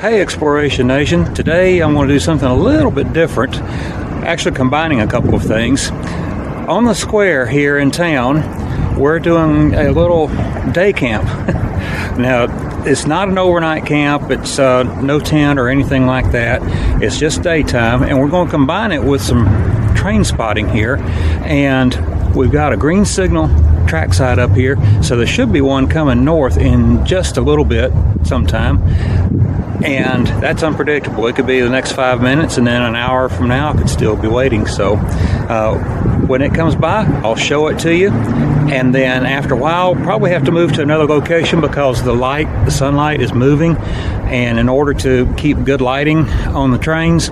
Hey Exploration Nation, today I'm going to do something a little bit different, actually combining a couple of things. On the square here in town, we're doing a little day camp. Now, it's not an overnight camp, it's no tent or anything like that, it's just daytime, and we're going to combine it with some train spotting here, and we've got a green signal trackside up here, so there should be one coming north in just a little bit sometime. And that's unpredictable. It could be the next 5 minutes, and then an hour from now I could still be waiting. So when it comes by, I'll show it to you, and then after a while probably have to move to another location because the sunlight is moving, and in order to keep good lighting on the trains,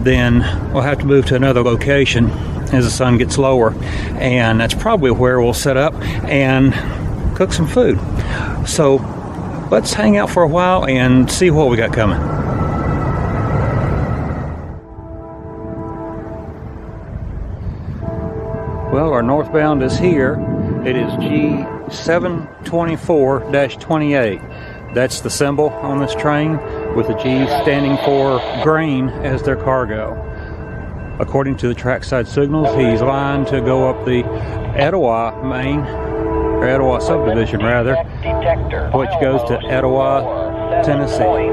then we'll have to move to another location as the sun gets lower, and that's probably where we'll set up and cook some food. So let's hang out for a while and see what we got coming. Well, our northbound is here. It is G724-28. That's the symbol on this train, with the G standing for grain as their cargo. According to the trackside signals, he's lined to go up the Etowah main, or Etowah subdivision rather, which goes to Etowah, Tennessee.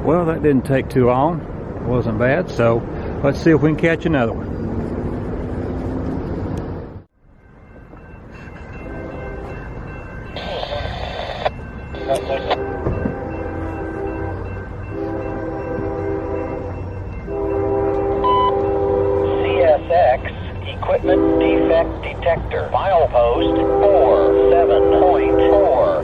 Well, that didn't take too long. It wasn't bad, so let's see if we can catch another one. CSX Equipment Defect Detector, milepost 47.4.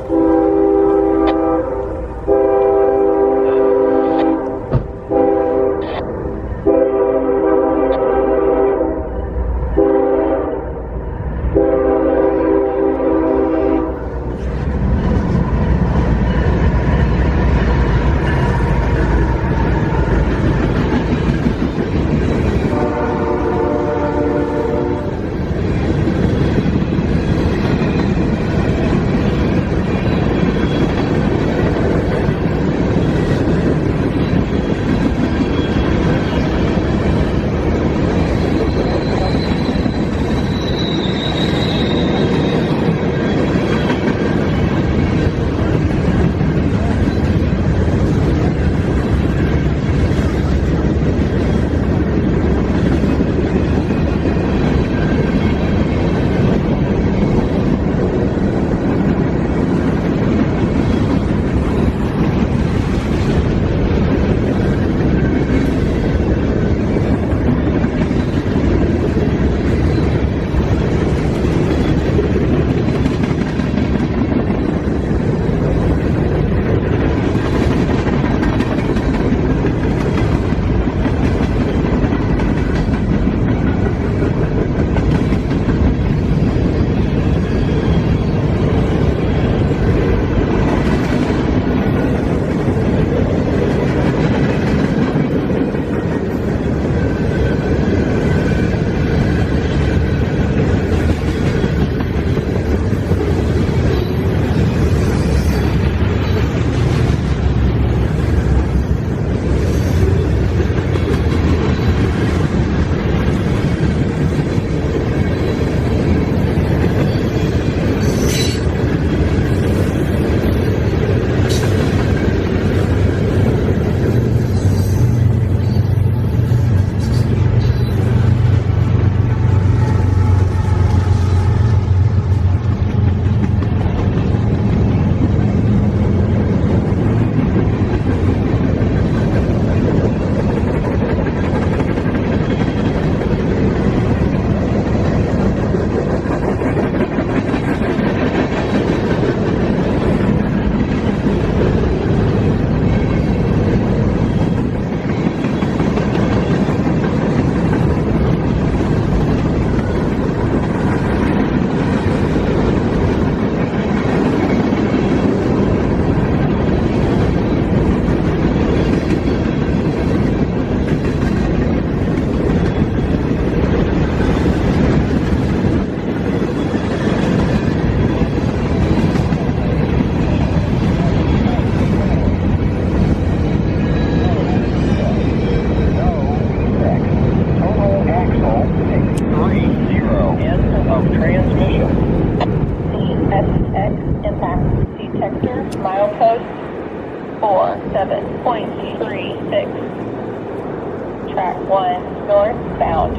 7.36. Track 1 northbound.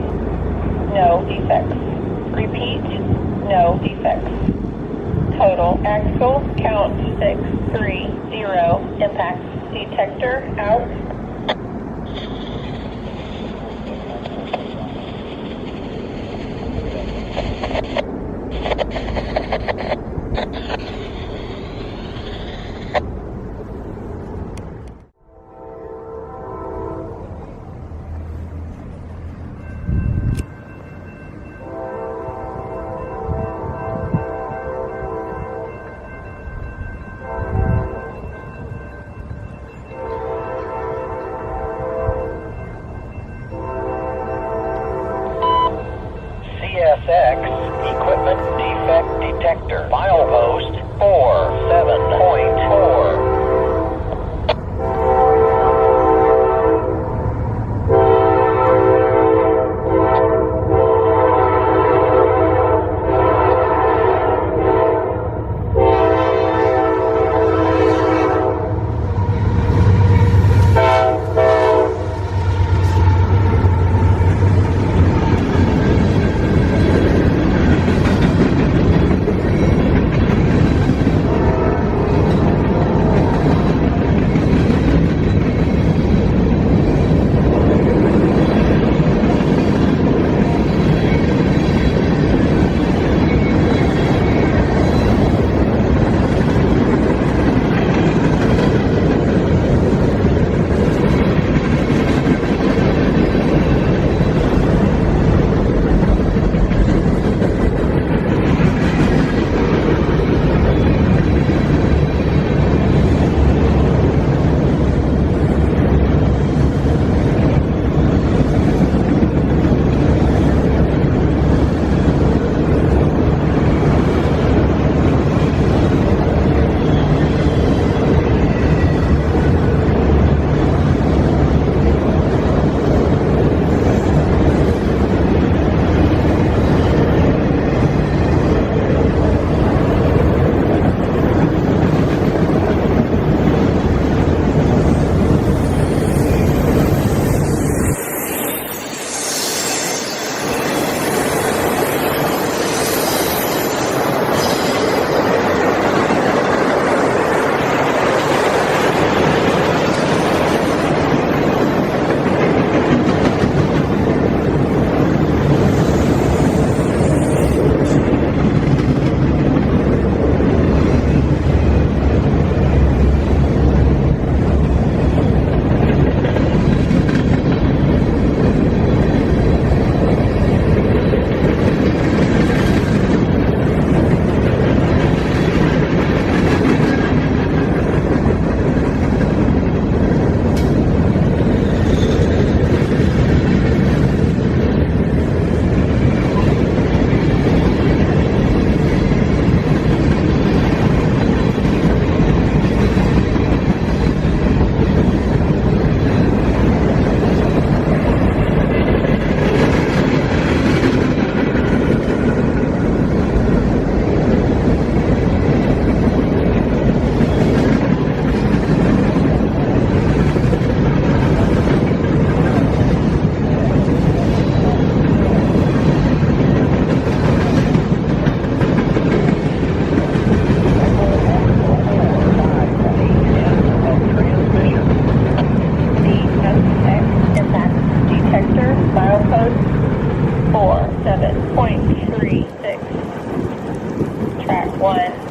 No defects. Repeat, no defects. Total axle count 630. Impact detector out. CSX equipment defect detector. Milepost 47.4.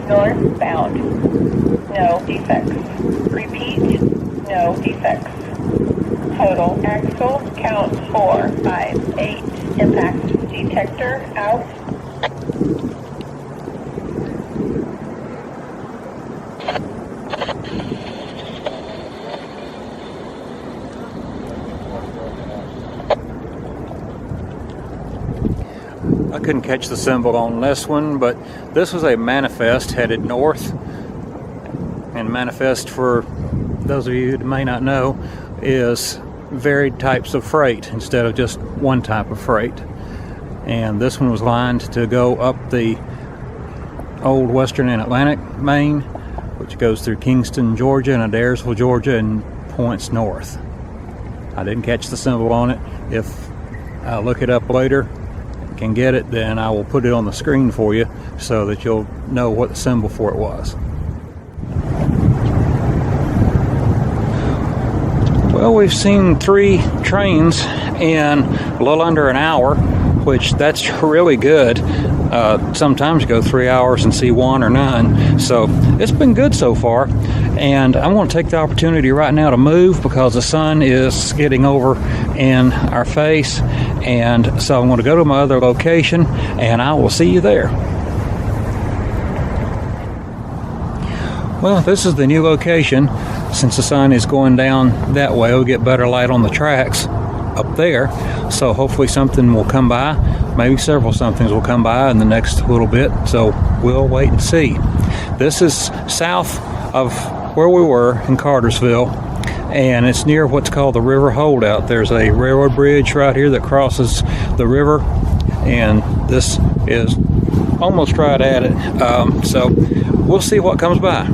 northbound. No defects. Repeat, no defects. Total axle count 458. Impact detector out. I couldn't catch the symbol on this one, but this was a manifest headed north. And manifest, for those of you who may not know, is varied types of freight instead of just one type of freight. And this one was lined to go up the old Western and Atlantic Main which goes through Kingston, Georgia, and Adairsville, Georgia, and points north. I didn't catch the symbol on it. If I look it up later, can get it, then I will put it on the screen for you so that you'll know what the symbol for it was. Well, we've seen 3 trains in a little under an hour, which that's really good. Sometimes you go 3 hours and see 1 or none. So it's been good so far. And I want to take the opportunity right now to move because the sun is getting over in our face. And so I'm going to go to my other location and I will see you there. Well, this is the new location. Since the sun is going down that way, we'll get better light on the tracks up there. So hopefully something will come by. Maybe several somethings will come by in the next little bit. So we'll wait and see. This is south of where we were in Cartersville, and it's near what's called the river holdout. There's a railroad bridge right here that crosses the river, and this is almost right at it. So we'll see what comes by.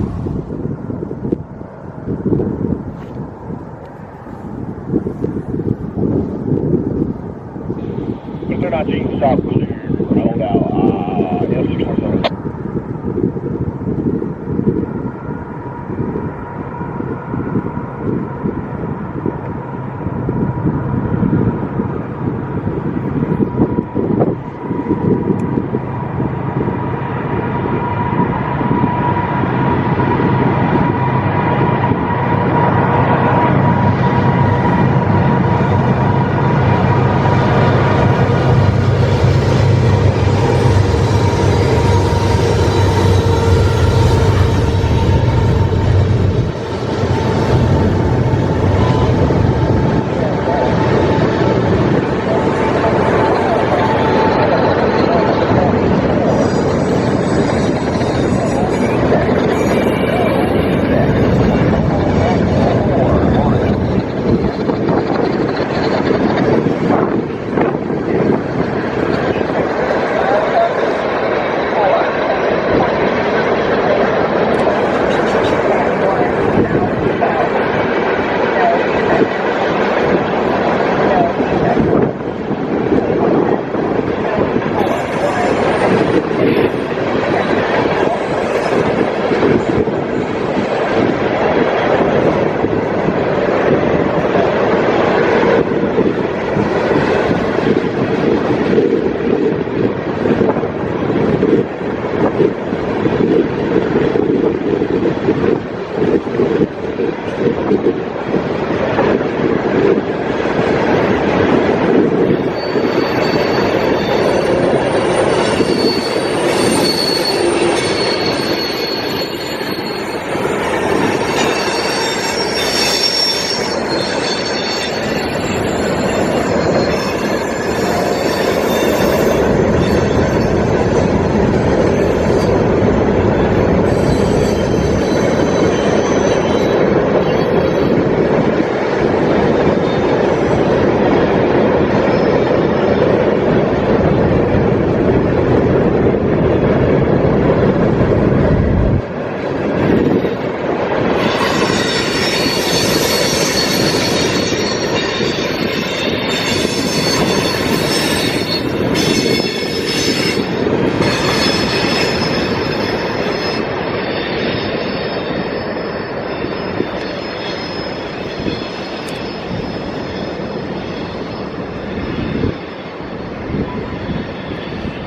Mr. 19 South Blue, rolled out, yes,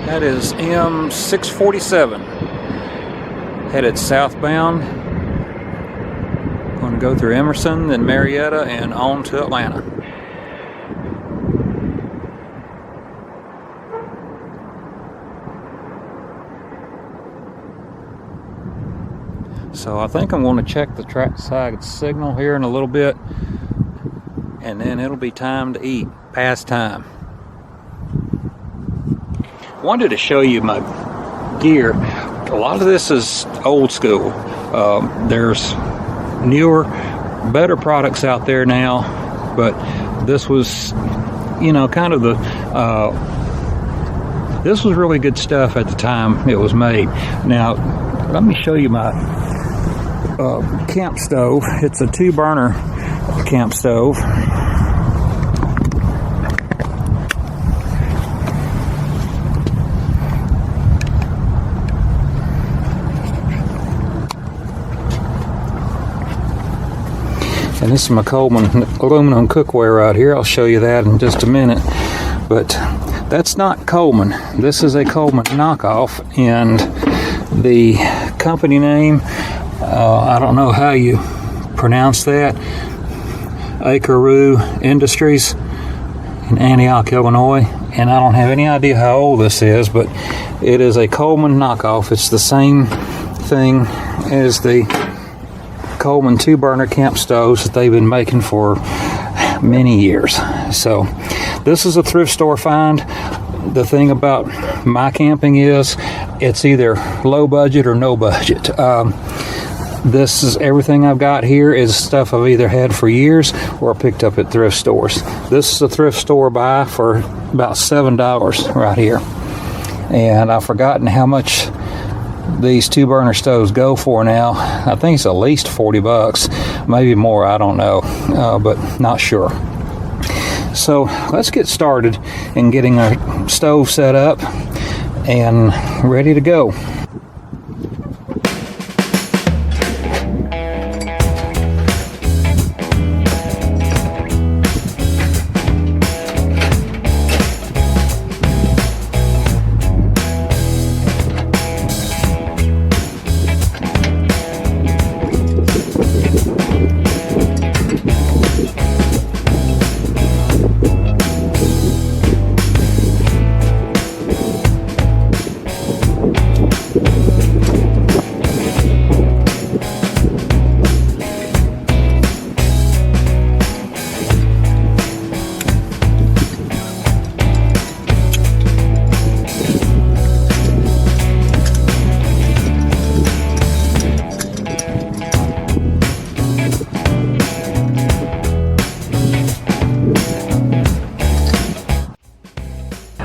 That is M647, headed southbound. Going to go through Emerson, then Marietta, and on to Atlanta. So I think I'm going to check the track side signal here in a little bit, and then it'll be time to eat, past time. Wanted to show you my gear. A lot of this is old school. There's newer, better products out there now, but this was, you know, kind of the this was really good stuff at the time it was made. Now let me show you my camp stove. It's a 2-burner camp stove. And this is my Coleman aluminum cookware right here. I'll show you that in just a minute. But that's not Coleman. This is a Coleman knockoff, and the company name, I don't know how you pronounce that, Akeru Industries in Antioch, Illinois. And I don't have any idea how old this is, but it is a Coleman knockoff. It's the same thing as the Coleman 2-burner camp stoves that they've been making for many years. So this is a thrift store find. The thing about my camping is it's either low budget or no budget. This is everything I've got here is stuff I've either had for years or picked up at thrift stores. This is a thrift store buy for about $7 right here. And I've forgotten how much these 2-burner stoves go for now. I think it's at least 40 bucks, maybe more, I don't know, but not sure. So let's get started in getting our stove set up and ready to go.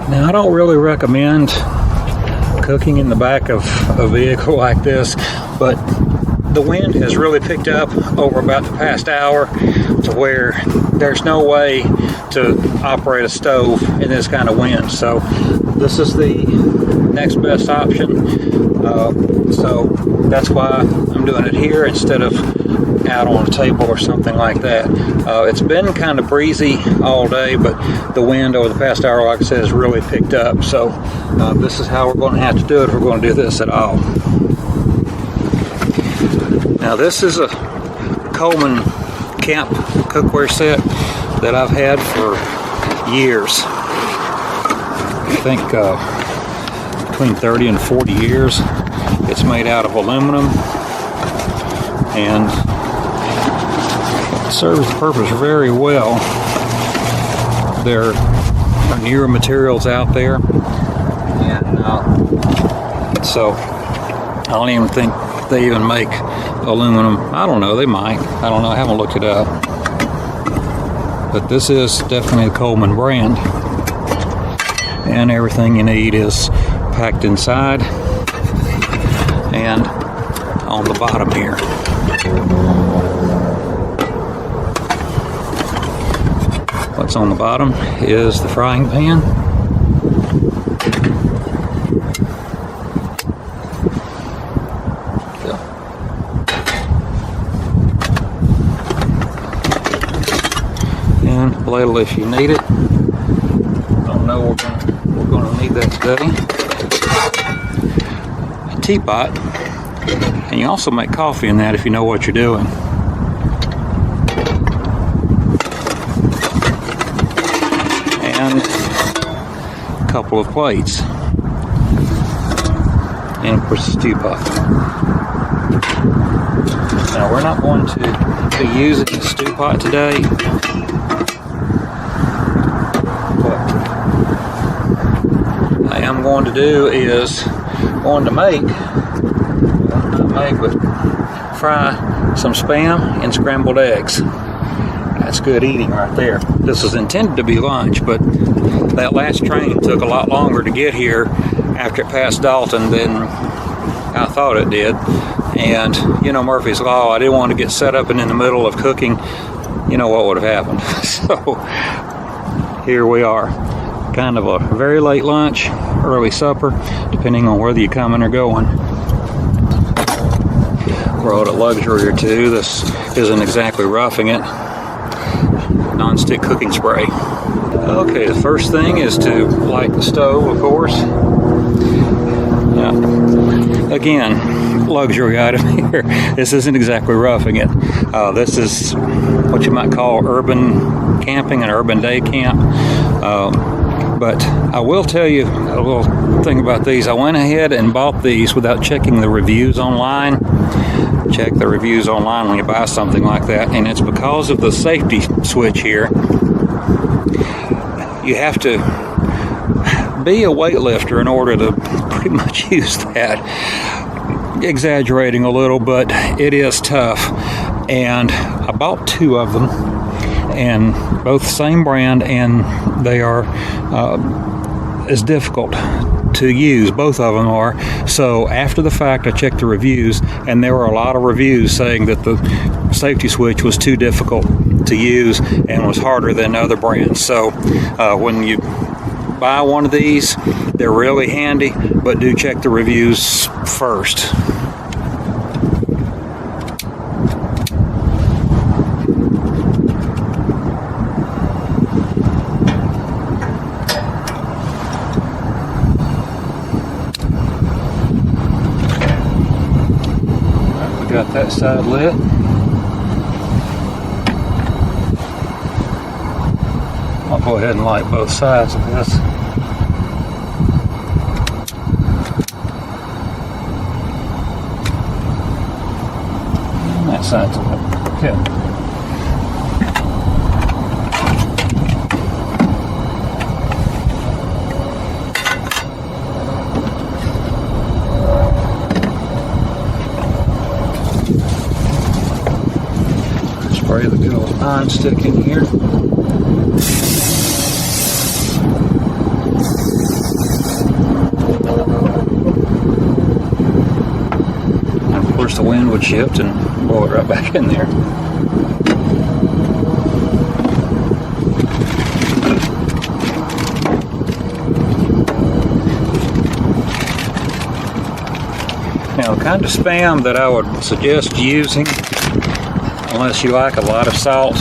Now, I don't really recommend cooking in the back of a vehicle like this, but the wind has really picked up over about the past hour to where there's no way to operate a stove in this kind of wind. So this is the next best option. So that's why I'm doing it here instead of out on a table or something like that. It's been kind of breezy all day, but the wind over the past hour, like I said, has really picked up. So this is how we're going to have to do it if we're going to do this at all. Now, this is a Coleman camp cookware set that I've had for years. I think between 30 and 40 years. It's made out of aluminum and serves the purpose very well. There are newer materials out there, and so I don't even think they even make aluminum. I don't know, they might. I don't know, I haven't looked it up. But this is definitely the Coleman brand, and everything you need is packed inside and on the bottom here. What's on the bottom is the frying pan. And a ladle if you need it. Don't know we're going to need that today. A teapot, and you also make coffee in that if you know what you're doing. And a couple of plates, and of course the stew pot. Now, we're not going to be using the stew pot today, what I am going to do is going to fry some Spam and scrambled eggs. That's good eating right there. This was intended to be lunch, but that last train took a lot longer to get here after it passed Dalton than I thought it did. And, you know, Murphy's Law, I didn't want to get set up and in the middle of cooking. You know what would have happened. So here we are. Kind of a very late lunch, early supper, depending on whether you're coming or going. Brought a luxury or two. This isn't exactly roughing it. Non-stick cooking spray. Okay, the first thing is to light the stove, of course. Again, luxury item here. This isn't exactly roughing it. This is what you might call urban camping, an urban day camp. But I will tell you a little thing about these. I went ahead and bought these without checking the reviews online. Check the reviews online when you buy something like that, and it's because of the safety switch here. You have to be a weightlifter in order to pretty much use that. Exaggerating a little, but it is tough. And I bought 2 of them, and both same brand, and they are as difficult to use. Both of them are. So after the fact, I checked the reviews, and there were a lot of reviews saying that the safety switch was too difficult to use and was harder than other brands. So when you buy one of these, they're really handy, but do check the reviews first. Got that side lit. I'll go ahead and light both sides of this. And that side's lit. Okay. Spray the good old pine stick in here. And of course the wind would shift and blow it right back in there. Now the kind of Spam that I would suggest using, unless you like a lot of salt,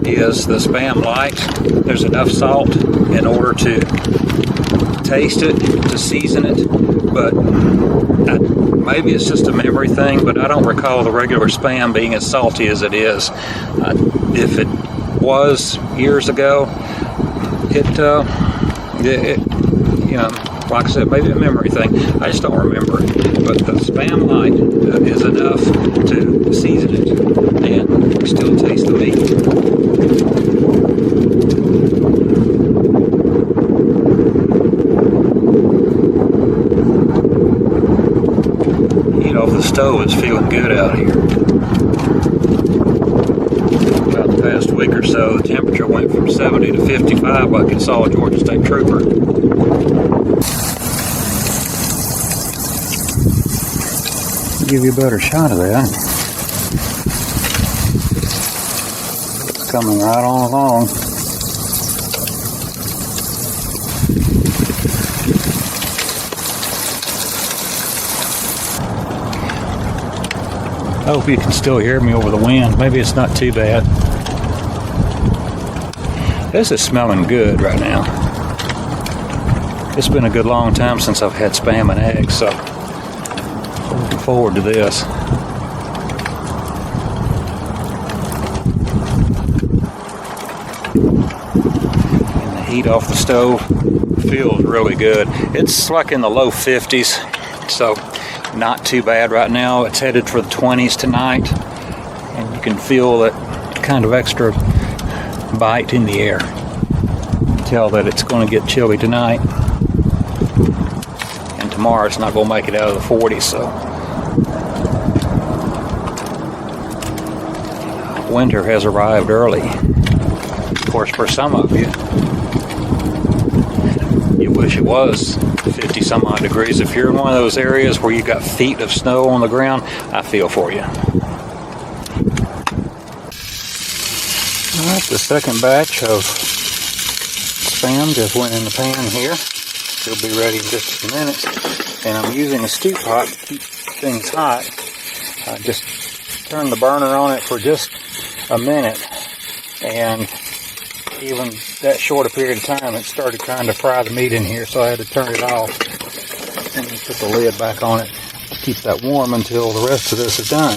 is the Spam Light. There's enough salt in order to taste it, to season it, but maybe it's just a memory thing, but I don't recall the regular Spam being as salty as it is. If it was years ago, it you know, like I said, maybe a memory thing. I just don't remember it. But the Spam Light is enough to season it and still taste the meat. Heat off the stove is feeling good out here. About the past week or so, the temperature went from 70 to 55 like it saw a Georgia State Trooper. Give you a better shot of that. It's coming right on along. I hope you can still hear me over the wind. Maybe it's not too bad. This is smelling good right now. It's been a good long time since I've had Spam and eggs, so looking forward to this. And the heat off the stove feels really good. It's like in the low 50s, so not too bad right now. It's headed for the 20s tonight, and you can feel that kind of extra bite in the air. Tell that it's going to get chilly tonight, and tomorrow it's not going to make it out of the 40s, so winter has arrived early. Of course, for some of you, it wish it was 50 some odd degrees. If you're in one of those areas where you got feet of snow on the ground, I feel for you. Alright, the second batch of Spam just went in the pan here. It'll be ready in just a few minutes. And I'm using a stew pot to keep things hot. I just turned the burner on it for just a minute. And even that short a period of time, it started trying to fry the meat in here, so I had to turn it off and then put the lid back on it to keep that warm until the rest of this is done.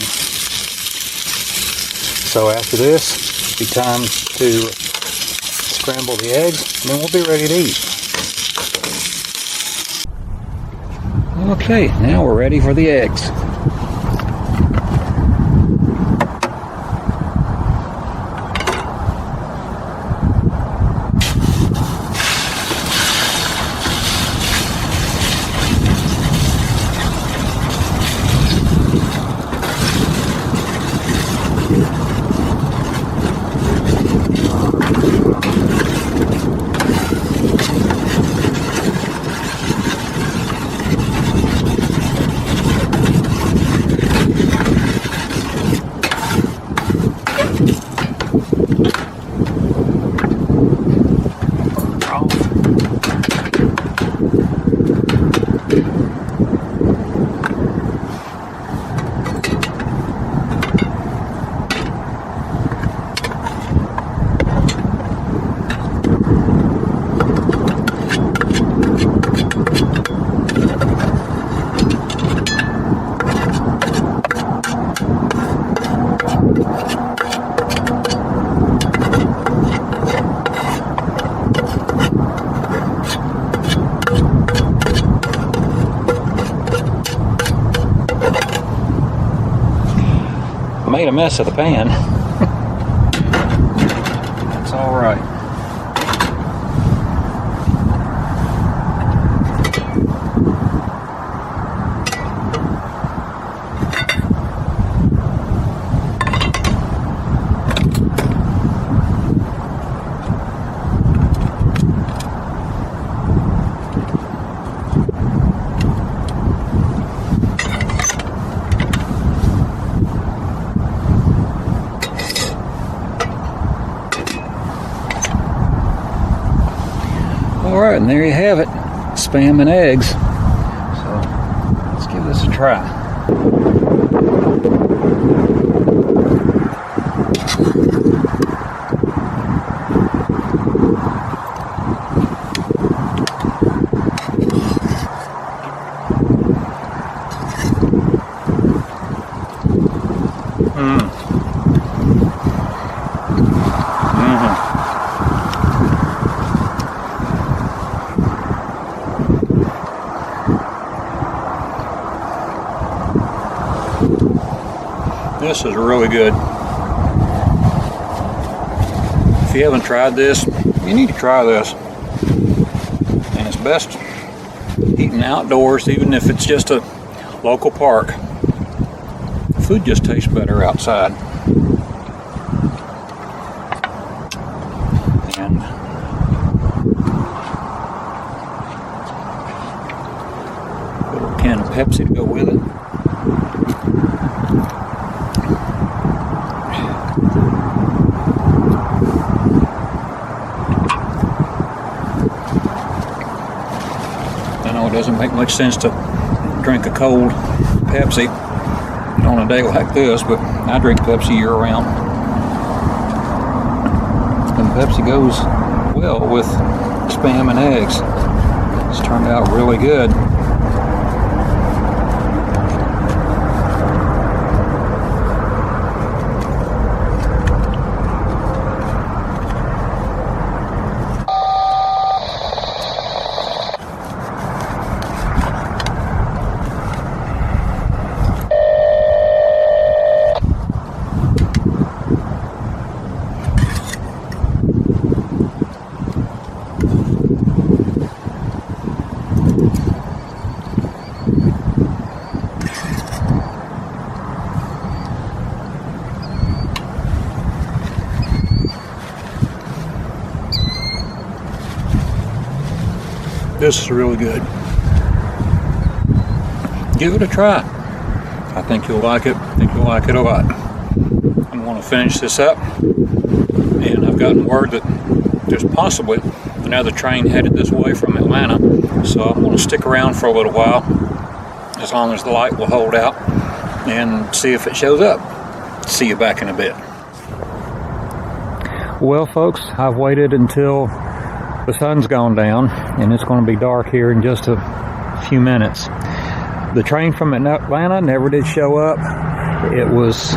So after this, it'll be time to scramble the eggs, and then we'll be ready to eat. Okay, now we're ready for the eggs. Made a mess of the pan. That's all right. Alright, and there you have it. Spam and eggs. So, let's give this a try. This is really good. If you haven't tried this, you need to try this. And it's best eating outdoors, even if it's just a local park. The food just tastes better outside. And a little can of Pepsi to go with it. It doesn't make much sense to drink a cold Pepsi on a day like this, but I drink Pepsi year round. And Pepsi goes well with Spam and eggs. It's turned out really good. This is really good. Give it a try. I think you'll like it. I think you'll like it a lot. I'm going to finish this up, and I've gotten word that there's possibly another train headed this way from Atlanta, so I'm going to stick around for a little while, as long as the light will hold out, and see if it shows up. See you back in a bit. Well, folks, I've waited until the sun's gone down, and it's going to be dark here in just a few minutes. The train from Atlanta never did show up. It was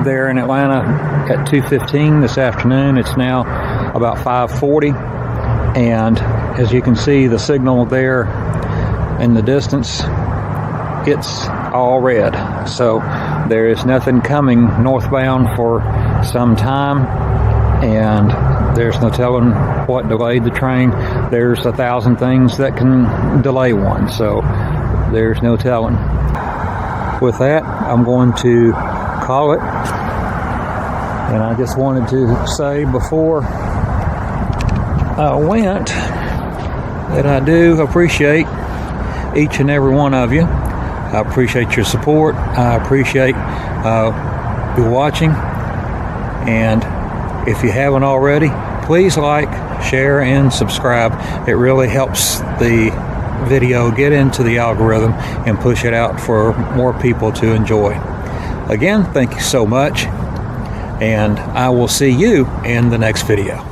there in Atlanta at 2:15 this afternoon. It's now about 5:40, and as you can see, the signal there in the distance, it's all red. So there is nothing coming northbound for some time, and there's no telling what delayed the train. There's 1,000 things that can delay one, so there's no telling. With that, I'm going to call it. And I just wanted to say before I went that I do appreciate each and every one of you. I appreciate your support. I appreciate you watching. And if you haven't already, please like, share, and subscribe. It really helps the video get into the algorithm and push it out for more people to enjoy. Again, thank you so much, and I will see you in the next video.